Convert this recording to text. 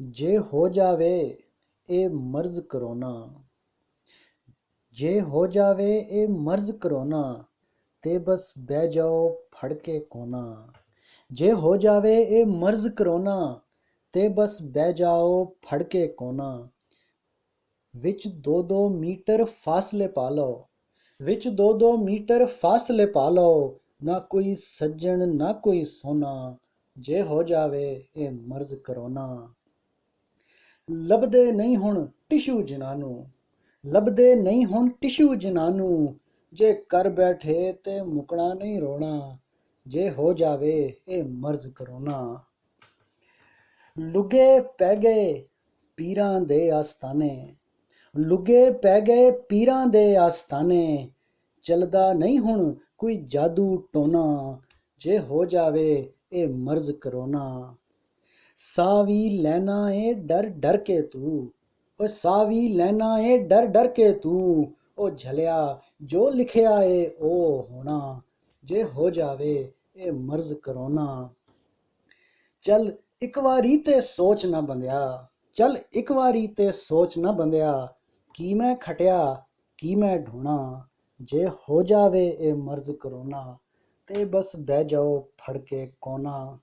ਜੇ ਹੋ ਜਾਵੇ ਇਹ ਮਰਜ਼ ਕਰੋਨਾ, ਜੇ ਹੋ ਜਾਵੇ ਇਹ ਮਰਜ਼ ਕਰੋਨਾ, ਤੇ ਬਸ ਬਹਿ ਜਾਓ ਫੜ ਕੇ ਕੋਨਾ। ਜੇ ਹੋ ਜਾਵੇ ਇਹ ਮਰਜ਼ ਕਰੋਨਾ, ਤੇ ਬਸ ਬਹਿ ਜਾਓ ਫੜ ਕੇ ਕੋਨਾ। ਵਿੱਚ 2-2 ਮੀਟਰ ਫਾਸਲੇ ਪਾ ਲਓ, ਵਿੱਚ 2-2 ਮੀਟਰ ਫਾਸਲੇ ਪਾ ਲਓ। ਨਾ ਕੋਈ ਸੱਜਣ ਨਾ ਕੋਈ ਸੋਨਾ, ਜੇ ਹੋ ਜਾਵੇ ਇਹ ਮਰਜ਼ ਕਰੋਨਾ। ਲੱਭਦੇ ਨਹੀਂ ਹੁਣ ਟਿਸ਼ੂ ਜਿਨ੍ਹਾਂ ਨੂੰ, ਲੱਭਦੇ ਨਹੀਂ ਹੁਣ ਟਿਸ਼ੂ ਜਿਨ੍ਹਾਂ ਨੂੰ। ਜੇ ਕਰ ਬੈਠੇ ਤੇ ਮੁੱਕਣਾ ਨਹੀਂ ਰੋਣਾ, ਜੇ ਹੋ ਜਾਵੇ ਇਹ ਮਰਜ਼ ਕਰੋਨਾ। ਲੁੱਗੇ ਪੈ ਗਏ ਪੀਰਾਂ ਦੇ ਆਸਤਾਨੇ, ਲੁੱਗੇ ਪੈ ਗਏ ਪੀਰਾਂ ਦੇ ਆਸਤਾਨੇ। ਚੱਲਦਾ ਨਹੀਂ ਹੁਣ ਕੋਈ ਜਾਦੂ ਟੋਨਾ, ਜੇ ਹੋ ਜਾਵੇ ਇਹ ਮਰਜ਼ ਕਰੋਨਾ। ਸਾਹ ਵੀ ਲੈਣਾ ਏ ਡਰ ਡਰ ਕੇ ਤੂੰ, ਓ ਸਾਹ ਵੀ ਲੈਣਾ ਏ ਡਰ ਡਰ ਕੇ ਤੂੰ। ਉਹ ਝਲਿਆ ਜੋ ਲਿਖਿਆ ਏ ਉਹ ਹੋਣਾ, ਜੇ ਹੋ ਜਾਵੇ ਇਹ ਮਰਜ਼ ਕਰੋਨਾ। ਚੱਲ ਇੱਕ ਵਾਰੀ ਤੇ ਸੋਚ ਨਾ ਬੰਦਿਆ, ਚੱਲ ਇੱਕ ਵਾਰੀ ਤੇ ਸੋਚ ਨਾ ਬੰਦਿਆ। ਕੀ ਮੈਂ ਖਟਿਆ ਕੀ ਮੈਂ ਢੂਣਾ, ਜੇ ਹੋ ਜਾਵੇ ਇਹ ਮਰਜ਼ ਕਰੋਨਾ, ਤੇ ਬਸ ਬਹਿ ਜਾਓ ਫੜ ਕੇ ਕੋਨਾ।